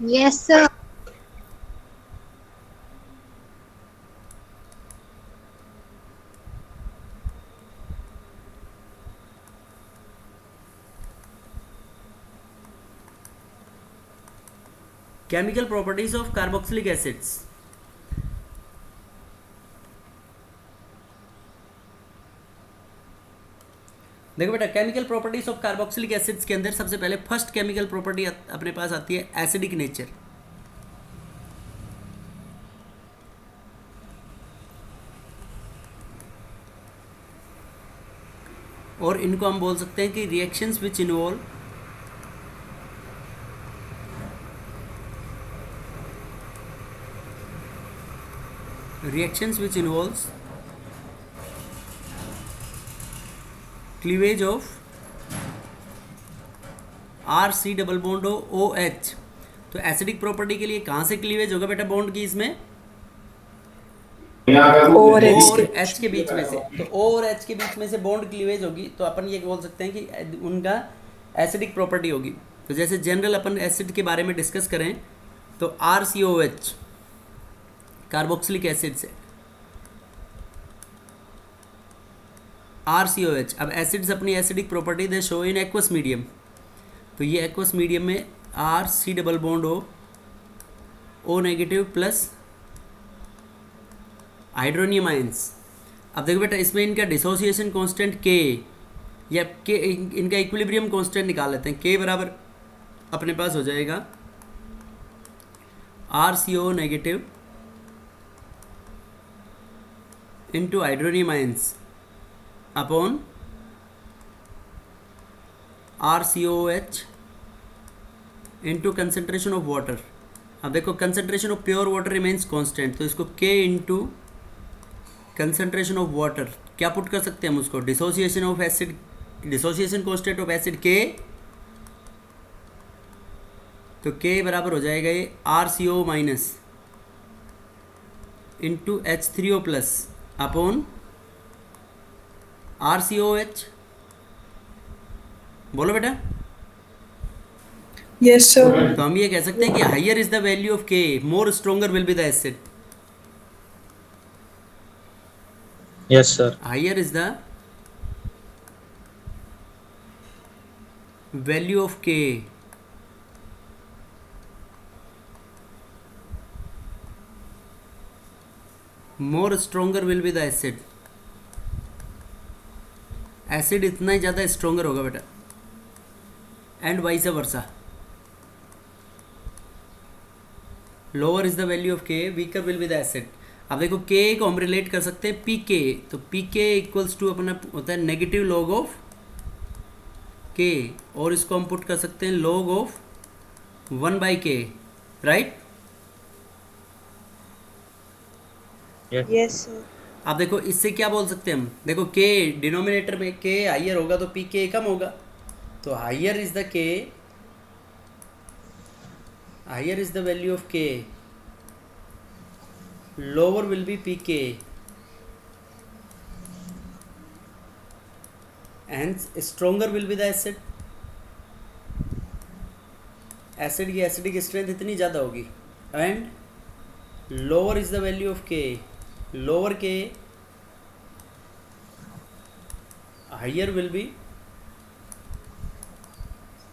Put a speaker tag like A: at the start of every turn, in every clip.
A: Yes, sir.
B: Chemical properties of carboxylic acids. देखो बेटा, chemical properties of carboxylic acids के अंदर सबसे पहले फर्स्ट केमिकल प्रॉपर्टी अपने पास आती है एसिडिक नेचर। और इनको हम बोल सकते हैं कि reactions which involve reactions which involves cleavage of R C double bond O H. तो एसिडिक प्रॉपर्टी के लिए कहाँ से क्लीवेज होगा बेटा बॉन्ड की? इसमें
C: ओ और
B: ओ
C: एच
B: और
C: के
B: एच के बीच में से। तो ओ और एच के बीच में से बॉन्ड क्लीवेज होगी, तो अपन ये बोल सकते हैं कि उनका एसिडिक प्रॉपर्टी होगी। तो जैसे जनरल अपन एसिड के बारे में डिस्कस करें तो R C O H carboxylic acid से आर सी ओ एच। अब एसिड्स अपनी acidic property they show in aqueous medium. तो ये एक्वस मीडियम में R C double bond O negative plus hydronium ions. अब देखो बेटा, इसमें इनका डिसोसिएशन कांस्टेंट के या के इनका इक्विलिब्रियम कांस्टेंट निकाल लेते हैं। के बराबर अपने पास हो जाएगा R C O negative into hydronium ions upon R C O H into concentration of water. अब देखो, concentration of pure water remains constant, तो इसको K into concentration of water क्या पुट कर सकते हैं हम उसको? Dissociation of acid, dissociation constant of acid K. तो के बराबर हो जाएगा ये R C O minus into H three O plus upon R C O H. बोलो बेटा।
C: Yes sir.
B: तो हम ये कह सकते हैं कि higher is the value of K, more stronger will be the acid.
D: Yes sir.
B: Higher is the value of K, more stronger will be the acid. Acid इतना ही ज़्यादा स्ट्रोंगर होगा बेटा, and vice versa. Lower is the value of K, weaker will be the acid. अब देखो, के को हम रिलेट कर सकते हैं पी के। तो पी के इक्वल्स टू अपना होता है नेगेटिव लॉग ऑफ के, और इसको हम पुट कर सकते हैं log of 1/k, right.
C: Yes sir.
B: अब देखो, इससे क्या बोल सकते हैं हम? देखो, के डिनोमिनेटर में के हाइयर होगा तो पी के कम होगा। तो हाइयर इज द के, higher is the value of के, लोअर विल बी पी के, and stronger will be the acid. Acid की एसिडिक स्ट्रेंथ इतनी ज़्यादा होगी, and lower is the value of के, लोअर के हाइयर विल बी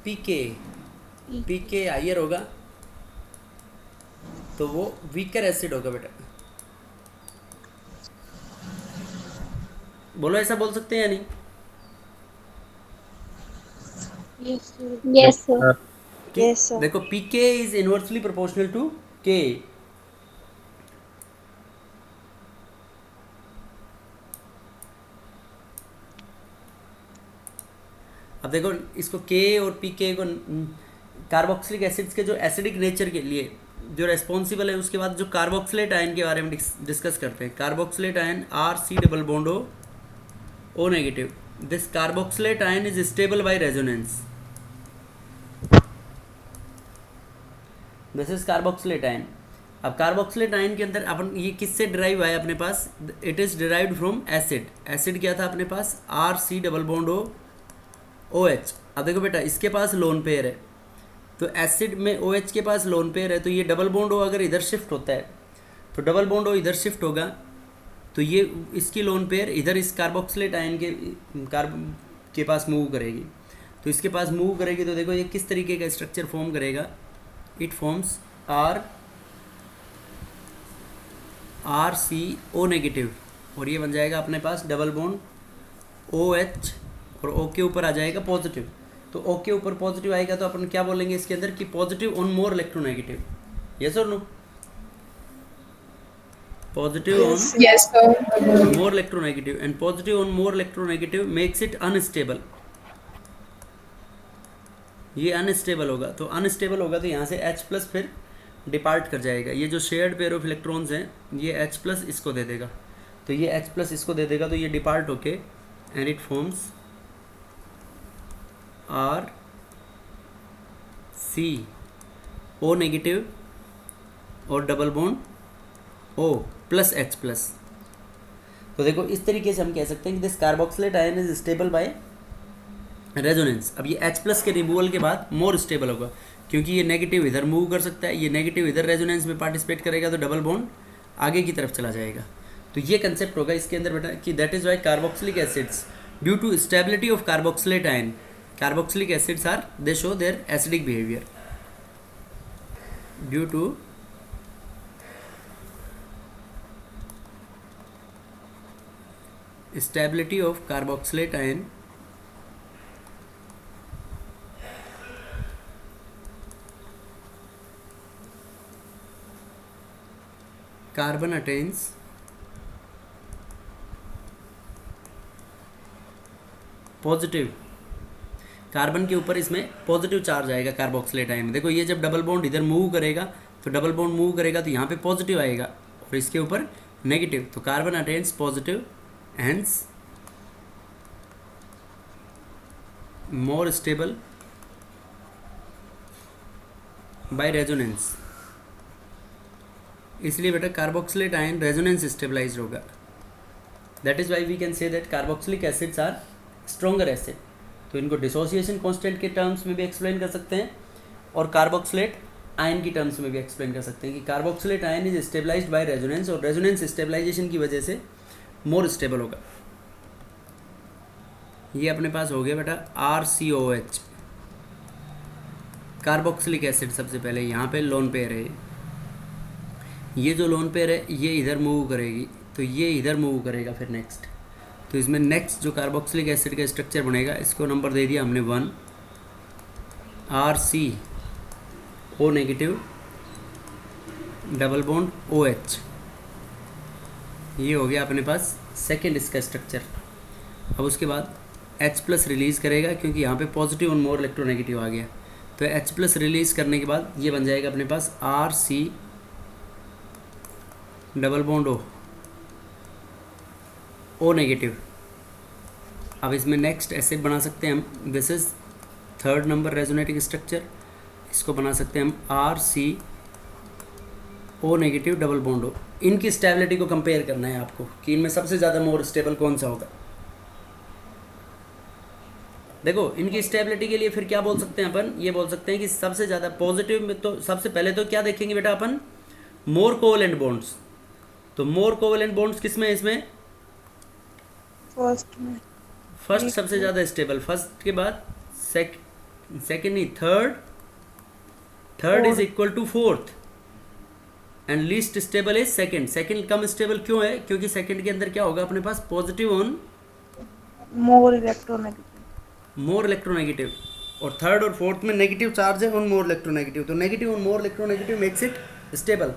B: पी के, पी के हाइयर होगा तो वो वीकर एसिड होगा बेटा। बोलो, ऐसा बोल सकते हैं या नहीं?
A: Yes, sir. Yes, sir.
B: कि
C: यस सर।
B: देखो, पी के इज इनवर्सली प्रोपोर्शनल टू के। अब देखो, इसको के और पी के को कार्बोक्सिलिक एसिड्स के जो एसिडिक नेचर के लिए जो रेस्पॉन्सिबल है, उसके बाद जो कार्बोक्सिलेट आयन के बारे में डिस्कस करते हैं। Carboxylate ion R C double bond O negative. This carboxylate ion is stable by resonance. This is carboxylate ion. अब कार्बोक्सिलेट आयन के अंदर अपन ये किससे डिराइव आया अपने पास? It is derived from acid. Acid क्या था अपने पास? R C double bond O H. अब देखो बेटा, इसके पास लोन पेयर है, तो एसिड में OH के पास लोन पेयर है, तो ये डबल बॉन्ड O अगर इधर शिफ्ट होता है तो डबल बॉन्ड O इधर शिफ्ट होगा, तो ये इसकी लोन पेयर इधर इस कार्बोक्सिलेट आयन के पास मूव करेगी। तो इसके पास मूव करेगी तो देखो ये किस तरीके का स्ट्रक्चर फॉर्म करेगा। इट फॉर्म्स RCO नेगेटिव, और ये बन जाएगा अपने पास डबल बॉन्ड OH, और O के ऊपर आ जाएगा पॉजिटिव। तो O के ऊपर पॉजिटिव आएगा तो अपन क्या बोलेंगे इसके अंदर कि positive on more electronegative. Yes और no? Positive on
C: Yes, sir.
B: more electronegative, and positive on more electronegative makes it unstable। ये अनस्टेबल होगा, तो अनस्टेबल होगा तो यहाँ से H प्लस फिर डिपार्ट कर जाएगा। ये जो शेयर्ड पेयर ऑफ इलेक्ट्रॉन्स हैं ये H प्लस इसको दे देगा, तो ये H प्लस इसको दे देगा, तो ये डिपार्ट होके and it forms RCO negative और double bond O plus H plus. तो देखो इस तरीके से हम कह सकते हैं कि this carboxylate ion is stable by resonance. अब ये H प्लस के रिमूवल के बाद मोर स्टेबल होगा, क्योंकि ये नेगेटिव इधर मूव कर सकता है, ये नेगेटिव इधर रेजोनेंस में पार्टिसिपेट करेगा, तो डबल बॉन्ड आगे की तरफ चला जाएगा। तो ये कंसेप्ट होगा इसके अंदर बेटा कि that is why carboxylic acids due to stability of carboxylate ion, carboxylic acids are they show their acidic behaviour due to stability of carboxylate ion carbon attains positive, carbon के ऊपर इसमें पॉजिटिव चार्ज आएगा carboxylate ion में। देखो ये जब double bond इधर move करेगा तो डबल बॉन्ड मूव करेगा तो यहाँ पे पॉजिटिव आएगा और इसके ऊपर नेगेटिव, तो carbon attains positive hence more stable by resonance। इसलिए बेटा कार्बोक्सिलेट आयन रेजोनेंस स्टेबलाइज्ड होगा। That is why we can say that carboxylic acids are stronger acid. तो इनको डिसोसिएशन कांस्टेंट के टर्म्स में भी एक्सप्लेन कर सकते हैं और कार्बोक्सिलेट आयन की टर्म्स में भी एक्सप्लेन कर सकते हैं कि carboxylate ion is stabilised by resonance, और रेजोनेंस स्टेबलाइजेशन की वजह से मोर स्टेबल होगा। ये अपने पास हो गया बेटा RCOH, कार्बोक्सिलिक एसिड। सबसे पहले यहाँ पे लोन पेयर है, ये जो लोन पेयर है ये इधर मूव करेगी तो ये इधर मूव करेगा फिर नेक्स्ट। तो इसमें नेक्स्ट जो कार्बोक्सिलिक एसिड का स्ट्रक्चर बनेगा इसको नंबर दे दिया हमने 1, RCO negative double bond OH। ये हो गया अपने पास सेकेंड इसका स्ट्रक्चर। अब उसके बाद H प्लस रिलीज़ करेगा क्योंकि यहाँ पे पॉजिटिव और मोर इलेक्ट्रोनेगेटिव आ गया, तो H प्लस रिलीज़ करने के बाद ये बन जाएगा अपने पास RC double bond O negative. अब इसमें नेक्स्ट एसिड बना सकते हैं हम, this is third number resonating structure. इसको बना सकते हैं हम RCO negative double bond O। इनकी स्टेबिलिटी को कंपेयर करना है आपको कि इनमें सबसे ज़्यादा मोर स्टेबल कौन सा होगा। देखो इनकी स्टेबिलिटी के लिए फिर क्या बोल सकते हैं अपन, ये बोल सकते हैं कि सबसे ज़्यादा पॉजिटिव में तो सबसे पहले तो क्या देखेंगे बेटा अपन, मोर कोवेलेंट बॉन्ड्स। तो मोर कोवेलेंट बॉन्ड्स किस में, इसमें
C: फर्स्ट में
B: फर्स्ट सबसे ज़्यादा स्टेबल, फर्स्ट के बाद सेकेंड नहीं, third is equal to fourth and least stable is second. Second कम स्टेबल क्यों है, क्योंकि सेकेंड के अंदर क्या होगा अपने पास positive on
C: more electronegative,
B: more electronegative, और थर्ड और फोर्थ में नेगेटिव चार्ज है ऑन मोर इलेक्ट्रोनेगेटिव। तो negative on more electronegative makes it stable,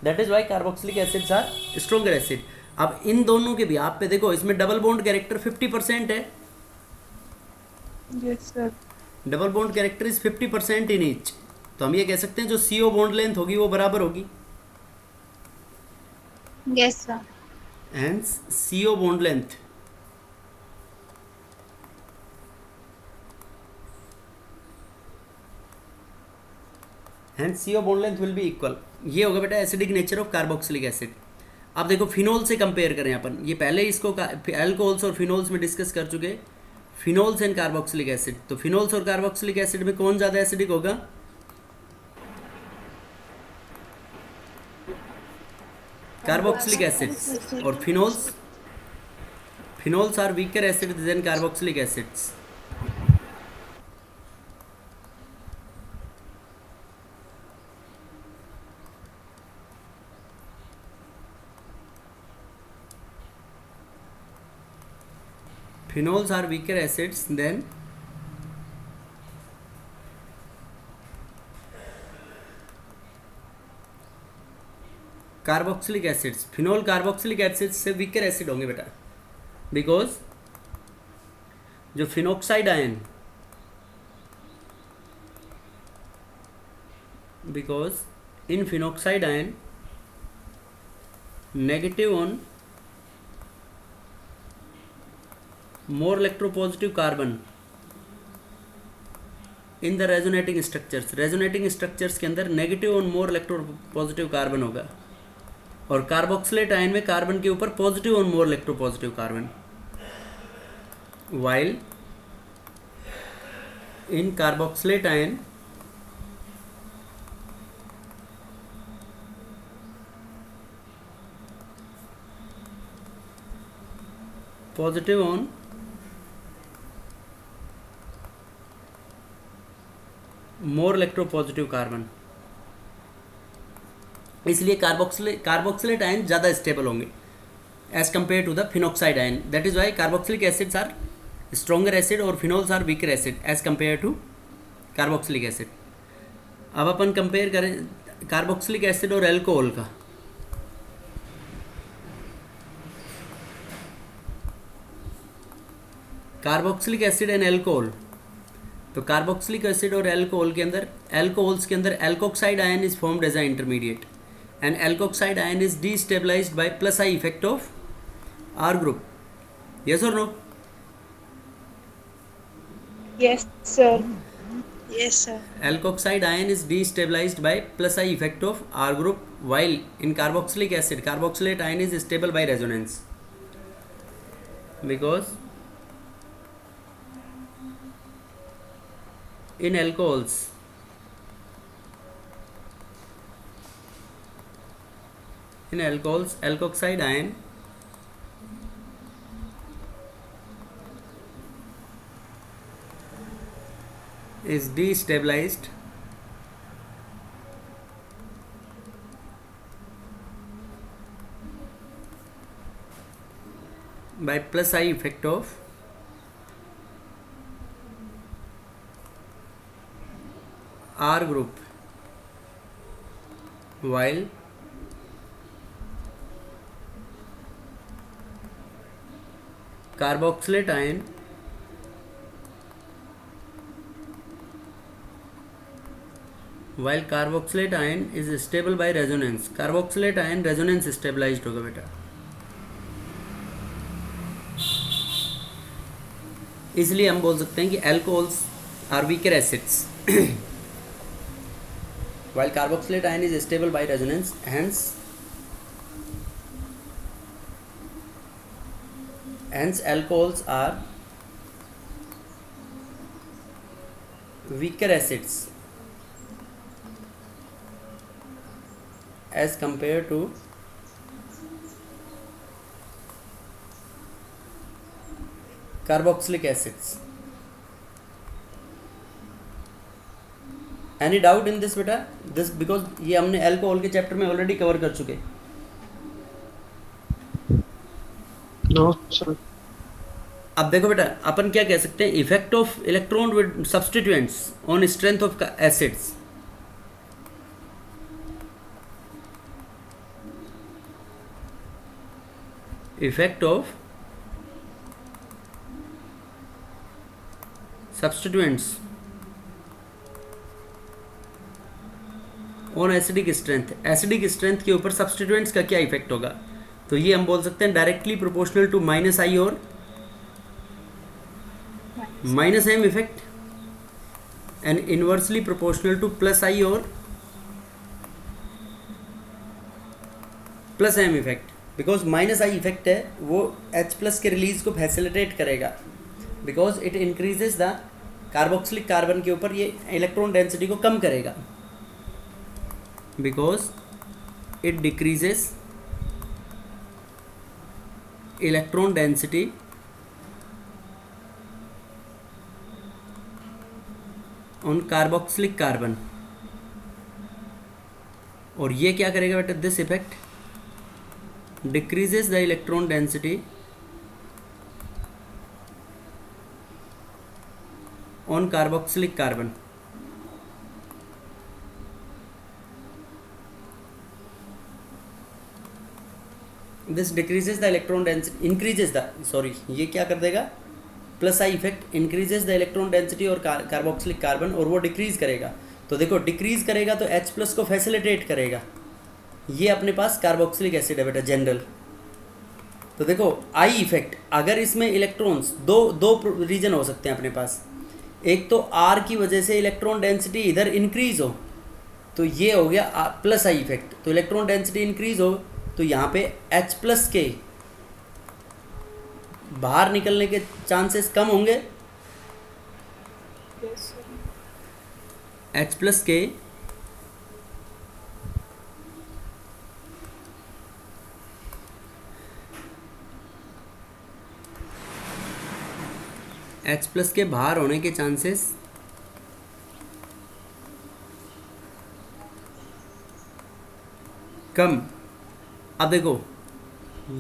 B: that is why carboxylic acids are stronger acid. अब इन दोनों के भी आप पे देखो इसमें डबल बॉन्ड कैरेक्टर 50% है,
C: yes sir,
B: double bond character is 50% in each. तो हम ये कह सकते हैं जो CO बॉन्ड लेंथ होगी वो बराबर होगी,
A: yes sir,
B: hence CO bond length CO bond length will be equal। ये होगा बेटा acidic nature of carboxylic acid. अब देखो फिनोल से कंपेयर करें अपन, ये पहले इसको अल्कोहल्स और फिनोल्स में डिस्कस कर चुके, फिनोल्स एंड कार्बोक्सिलिक एसिड। तो फिनोल्स और कार्बोक्सिलिक एसिड में कौन ज़्यादा एसिडिक होगा, कार्बोक्सिलिक एसिड्स और phenols. Phenols are weaker acids than carboxylic acids. Phenols are weaker acids than carboxylic acids. Phenol carboxylic acid से वीकर एसिड होंगे बेटा, बिकॉज जो phenoxide ion, because in phenoxide ion negative on more electropositive carbon in the resonating structures. Resonating structures के अंदर negative on more electropositive carbon होगा, और carboxylate ion में carbon के ऊपर positive on more electropositive carbon. While in carboxylate ion positive on more electropositive carbon. इसलिए carboxylate ion ज़्यादा stable होंगे as compare to the phenoxide ion. That is why carboxylic acids are stronger acid और phenols are weaker acid as compare to carboxylic acid. अब अपन compare करें carboxylic acid और alcohol का. Carboxylic acid and alcohol. तो carboxylic acid और alcohol के अंदर, एल्कोहल्स के अंदर alkoxide ion is formed as a intermediate, and alkoxide ion is destabilized by plus I effect of R group. Yes or no?
C: Yes, sir. Yes, sir.
B: Alkoxide ion is destabilized by plus I effect of R group, while in carboxylic acid, carboxylate ion is stable by resonance, because in alcohols alkoxide ion is destabilized by plus I effect of R group, while carboxylate ion is stable by resonance. Carboxylate ion resonance stabilised होगा बेटा. इसलिए हम बोल सकते हैं कि alcohols are weaker acids while carboxylate ion is stable by resonance, hence alcohols are weaker acids as compared to carboxylic acids. Any doubt in this बेटा? This because ये हमने अल्कोहल के चैप्टर में ऑलरेडी कवर कर चुके.
D: No sir.
B: अब देखो बेटा, अपन क्या कह सकते हैं, effect of electron with substituents on strength of acids. Effect of substituents on acidic strength. Acidic strength के ऊपर सब्स्टिट्यूएंट्स का क्या इफेक्ट होगा? तो ये हम बोल सकते हैं directly proportional to minus I और minus M effect, and inversely proportional to plus I और plus M effect. Because minus I effect है वो H प्लस के रिलीज को फैसिलिटेट करेगा, because it increases the carboxylic carbon के ऊपर ये इलेक्ट्रॉन डेंसिटी को कम करेगा, because it decreases electron density on carboxylic carbon. और ये क्या करेगा बेटा, this effect decreases the electron density on carboxylic carbon. This decreases the electron density, increases the, sorry ये क्या कर देगा, plus I effect increases the electron density और कार्बोक्सिलिक कार्बन, और वो डिक्रीज करेगा। तो देखो डिक्रीज करेगा तो H प्लस को फैसिलिटेट करेगा। ये अपने पास कार्बोक्सिलिक एसिड है बेटा जनरल। तो देखो आई इफेक्ट, अगर इसमें इलेक्ट्रॉन्स दो रीजन हो सकते हैं अपने पास। एक तो R की वजह से इलेक्ट्रॉन डेंसिटी इधर इंक्रीज हो, तो ये हो गया प्लस आई इफेक्ट। तो इलेक्ट्रॉन डेंसिटी इंक्रीज हो तो यहाँ पे H प्लस के बाहर निकलने के चांसेस कम होंगे।
C: Yes, sir.
B: H प्लस के बाहर होने के चांसेस कम। अब देखो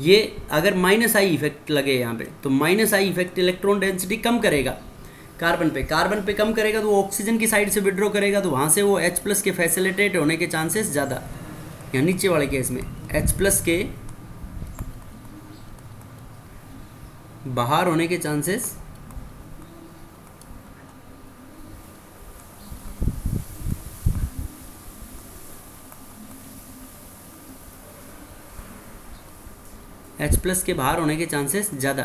B: ये अगर माइनस आई इफेक्ट लगे यहाँ पे, तो minus I effect electron density कम करेगा कार्बन पे कम करेगा, तो वो ऑक्सीजन की साइड से विड्रॉ करेगा, तो वहाँ से वो H प्लस के फैसिलिटेट होने के चांसेस ज़्यादा। यहाँ नीचे वाले केस में H प्लस के बाहर होने के चांसेस H प्लस के बाहर होने के चांसेस ज़्यादा।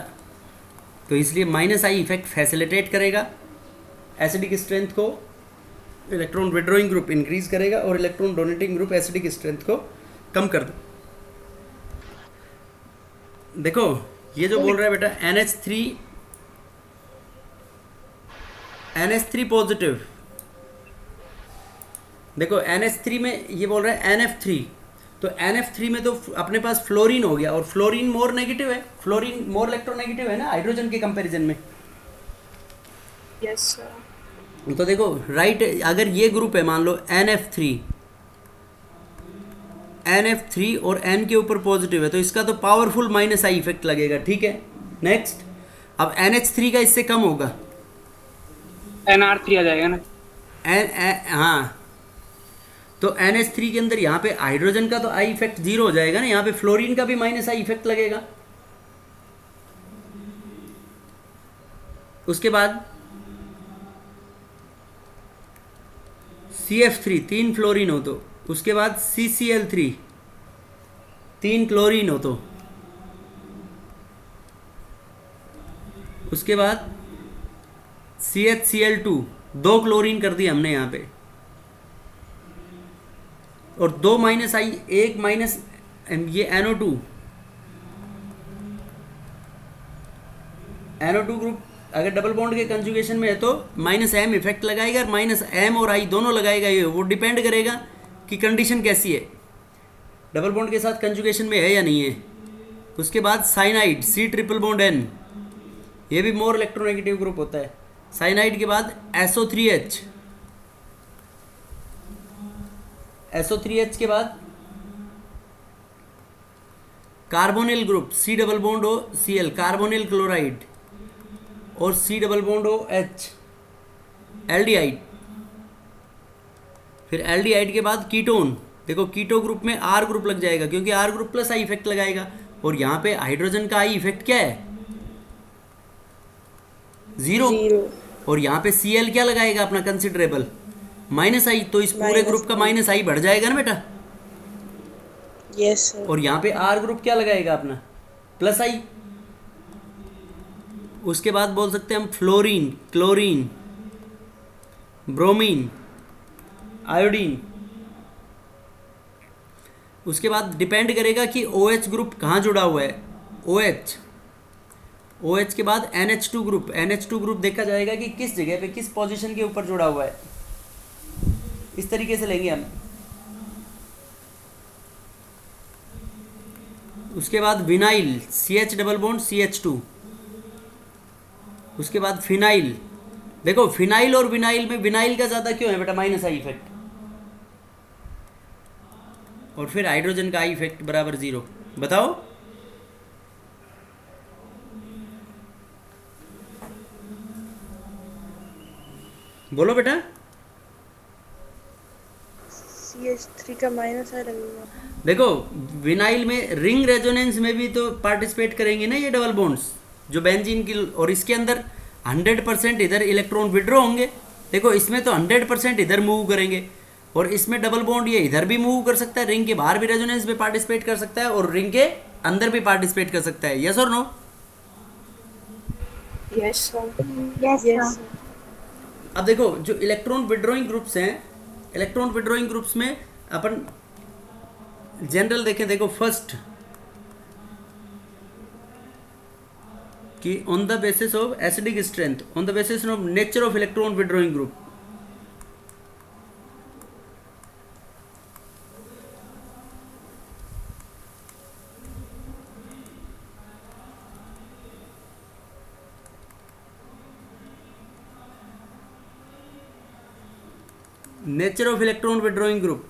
B: तो इसलिए माइनस आई इफेक्ट फैसिलिटेट करेगा एसिडिक स्ट्रेंथ को, इलेक्ट्रॉन विड्रॉइंग ग्रुप इंक्रीज करेगा और electron donating group acidic strength को कम कर दो। देखो ये जो बोल रहा है बेटा NH3 पॉजिटिव, देखो NH3 में ये बोल रहा है NF3, तो NF3 में तो अपने पास फ्लोरीन हो गया, और फ्लोरीन मोर नेगेटिव है, फ्लोरीन मोर इलेक्ट्रोनेगेटिव है ना हाइड्रोजन के कंपैरिजन में।
C: Yes, sir.
B: तो देखो राइट, अगर ये ग्रुप है मान लो NF3 और N के ऊपर पॉजिटिव है, तो इसका तो पावरफुल माइनस आई इफेक्ट लगेगा, ठीक है। नेक्स्ट, अब NH3 का इससे कम होगा,
D: NR3 आ जाएगा ना।
B: हाँ, तो NH3 के अंदर यहाँ पे हाइड्रोजन का तो आई इफेक्ट जीरो हो जाएगा ना, यहाँ पे फ्लोरीन का भी माइनस आई इफेक्ट लगेगा। उसके बाद CF3 3 फ्लोरीन हो तो, उसके बाद CCl3 3 क्लोरीन हो तो, उसके बाद CHCl2 2 क्लोरीन कर दिया हमने यहाँ पे, और 2 माइनस आई, 1 माइनस ये NO2 ग्रुप अगर डबल बॉन्ड के कंजुगेशन में है तो माइनस M इफेक्ट लगाएगा, माइनस M और I दोनों लगाएगा। ये वो डिपेंड करेगा कि कंडीशन कैसी है, डबल बॉन्ड के साथ कंजुगेशन में है या नहीं है। उसके बाद cyanide C triple bond N, ये भी मोर इलेक्ट्रोनेगेटिव ग्रुप होता है। साइनाइड के बाद SO3H के बाद carbonyl group C double bond O Cl, carbonyl chloride, और C double bond O H aldehyde. फिर एल्डिहाइड के बाद कीटोन, देखो कीटो ग्रुप में R ग्रुप लग जाएगा, क्योंकि R group plus I effect लगाएगा, और यहाँ पे हाइड्रोजन का आई इफेक्ट क्या है, 0, और यहाँ पे Cl क्या लगाएगा अपना कंसिडरेबल माइनस आई, तो इस पूरे ग्रुप का माइनस आई बढ़ जाएगा ना बेटा।
C: Yes, sir.
B: और यहाँ पे R ग्रुप क्या लगाएगा अपना प्लस आई। उसके बाद बोल सकते हैं हम फ्लोरीन, क्लोरीन, ब्रोमीन, आयोडीन। उसके बाद डिपेंड करेगा कि OH ग्रुप कहाँ जुड़ा हुआ है, OH के बाद NH2 ग्रुप देखा जाएगा कि किस जगह पे किस पोजीशन के ऊपर जुड़ा हुआ है। इस तरीके से लेंगे हम। उसके बाद vinyl CH double bond CH2, उसके बाद फिनाइल। देखो फिनाइल और विनाइल में विनाइल का ज़्यादा क्यों है बेटा, माइनस आई इफेक्ट, और फिर हाइड्रोजन का आई इफेक्ट बराबर 0। बताओ। बोलो बेटा।
C: CH3 का माइनस है लगेगा।
B: देखो विनाइल में रिंग रेजोनेंस में भी तो पार्टिसिपेट करेंगे ना ये डबल बॉन्ड्स जो बेंजीन की, और इसके अंदर 100% इधर इलेक्ट्रॉन विड्रॉ होंगे। देखो इसमें तो 100% इधर मूव करेंगे, और इसमें डबल बॉन्ड ये इधर भी मूव कर सकता है, रिंग के बाहर भी रेजोनेंस में पार्टिसिपेट कर सकता है और रिंग के अंदर भी पार्टिसिपेट कर सकता है। यस और no?
C: Yes sir.
A: Yes
C: yes
A: sir.
B: अब देखो जो इलेक्ट्रॉन विड्रॉइंग ग्रुप्स हैं, इलेक्ट्रॉन विड्रॉइंग ग्रुप्स में अपन जनरल देखें। देखो फर्स्ट कि on the basis of acidic strength, on the basis of nature of electron withdrawing group. Nature of electron withdrawing group.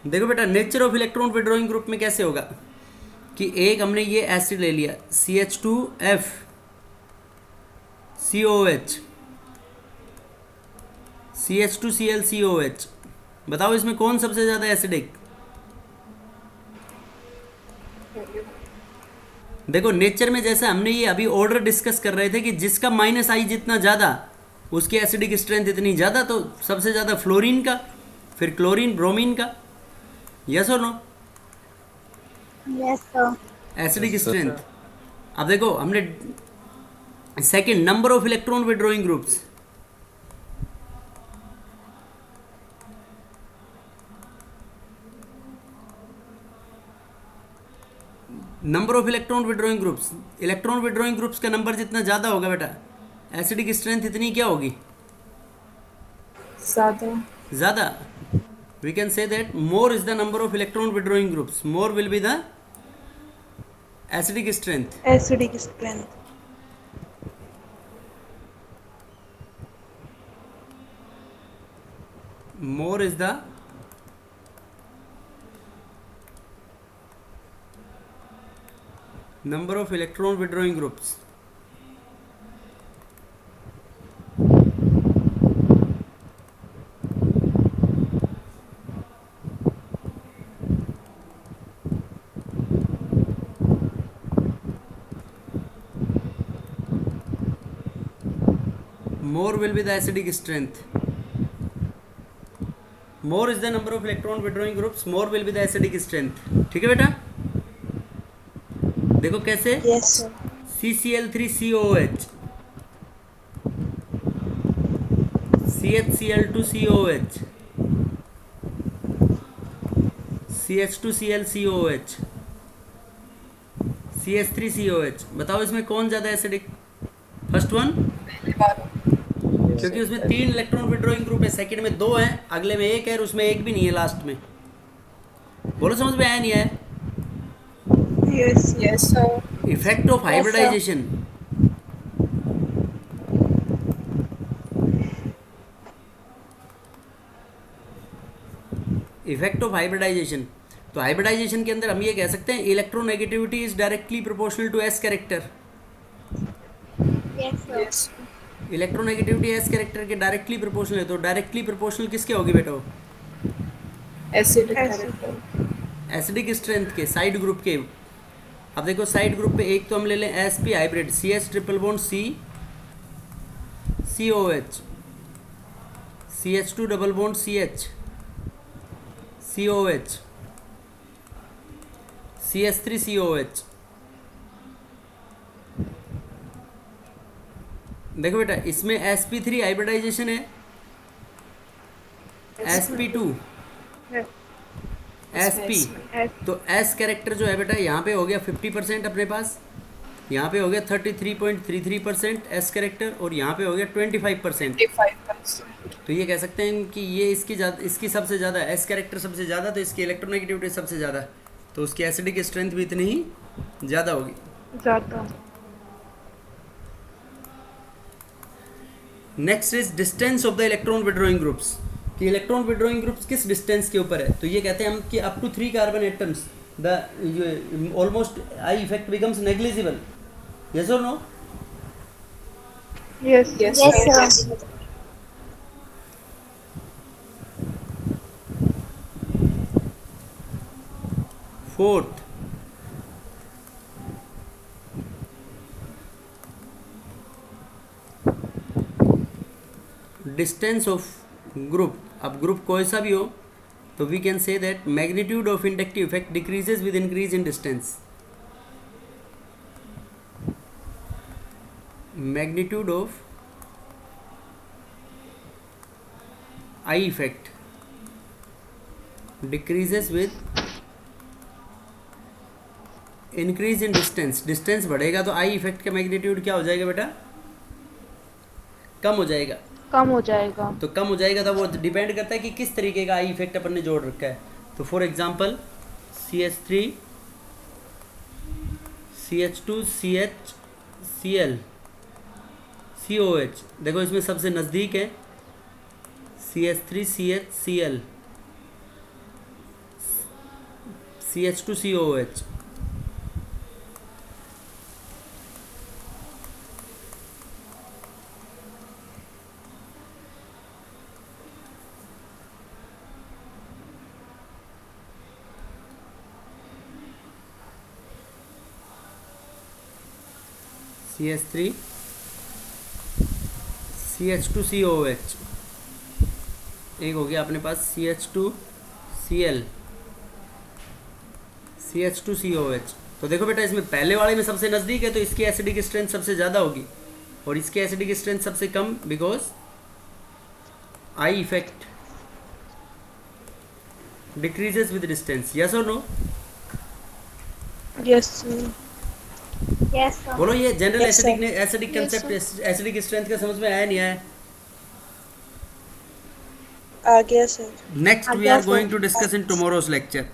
B: देखो बेटा nature of electron withdrawing group में कैसे होगा कि एक हमने ये एसिड ले लिया CH2F COH CH2Cl COH। बताओ इसमें कौन सबसे ज़्यादा एसिडिक? देखो नेचर में जैसे हमने ये अभी ऑर्डर डिस्कस कर रहे थे कि जिसका माइनस आई जितना ज़्यादा उसकी एसिडिक स्ट्रेंथ इतनी ज़्यादा, तो सबसे ज़्यादा फ्लोरीन का, फिर क्लोरीन ब्रोमीन का। यस और no?
A: Yes sir.
B: Acidic strength. अब देखो हमने second number of electron withdrawing groups. Number of electron withdrawing groups, electron withdrawing groups का नंबर जितना ज़्यादा होगा बेटा एसिडिक स्ट्रेंथ इतनी क्या होगी?
C: ज़्यादा।
B: ज़्यादा। We can say that more is the number of electron withdrawing groups, more will be the acidic strength.
C: Acidic strength.
B: More is the number of electron withdrawing groups। more will be the acidic strength, more is the number of electron withdrawing groups, more will be the acidic strength। ठीक है बेटा? देखो कैसे,
C: yes sir.
B: CCl3COH CHCl2COH CH2ClCOH CH3COH। बताओ इसमें कौन ज़्यादा acidic? First one, क्योंकि उसमें 3 इलेक्ट्रॉन विड्रॉइंग ग्रुप है, सेकंड में 2 हैं, अगले में 1 है और उसमें 1 भी नहीं है लास्ट में। बोलो समझ में आया नहीं आया?
C: Yes yes sir.
B: Effect of hybridisation. Effect of hybridisation. तो हाइब्रिडाइजेशन के अंदर हम ये कह सकते हैं electronegativity is directly proportional to S character.
A: Yes sir.
C: Yes
B: electronegativity S character के डायरेक्टली प्रोपोर्शनल है, तो डायरेक्टली प्रोपोर्शनल किसके होगी बेटा?
C: Acidic character.
B: एसिडिक स्ट्रेंथ के, साइड ग्रुप के। अब देखो साइड ग्रुप पे एक तो हम ले लें sp hybrid CH triple bond C COH CH2 double bond CH COH CH3 COH। देखो बेटा इसमें sp3 हाइब्रिडाइजेशन है, sp2 sp, तो s कैरेक्टर जो है बेटा यहाँ पे हो गया 50% अपने पास, यहाँ पे हो गया 33.33% एस कैरेक्टर, और यहाँ पे हो गया 25%। तो ये कह सकते हैं कि ये इसकी सबसे ज़्यादा एस कैरेक्टर सबसे ज़्यादा, तो इसकी इलेक्ट्रोनेगेटिविटी सबसे ज़्यादा। तो उसकी एसिडिक स्ट्रेंथ भी इतनी ही ज़्यादा होगी।
C: ज़्यादा।
B: Next is distance of the electron withdrawing groups, कि इलेक्ट्रॉन विड्रॉइंग ग्रुप्स किस डिस्टेंस के ऊपर है। तो ये कहते हैं हम कि up to 3 carbon atoms the almost I effect becomes negligible. Yes और no?
C: Yes. Yes.
A: Yes, sir.
B: Fourth, distance of group. अब ग्रुप कोई सा भी हो तो we can say that magnitude of inductive effect decreases with increase in distance. Magnitude of I effect decreases with increase in distance. Distance बढ़ेगा तो I effect का magnitude क्या हो जाएगा बेटा? कम हो जाएगा।
C: कम हो जाएगा।
B: तो कम हो जाएगा तो वो डिपेंड करता है कि किस तरीके का आई इफेक्ट अपन ने जोड़ रखा है। तो for example CH3 CH2 CH Cl COH, देखो इसमें सबसे नज़दीक है CH3 CH Cl CH2 COH। CH3 CH2 COH, एक हो गया अपने पास CH2 Cl CH2 COH। तो देखो बेटा इसमें पहले वाले में सबसे नज़दीक है तो इसकी एसिडिक स्ट्रेंथ सबसे ज़्यादा होगी और इसकी एसिडिक स्ट्रेंथ सबसे कम, because I effect decreases with distance. Yes और no?
C: Yes, sir.
A: Yes, sir.
B: बोलो ये general
C: Yes, sir.
B: Acidic concept acidic strength का समझ में आया नहीं आया?
C: आ गया sir.
B: Next we are going to discuss in tomorrow's lecture.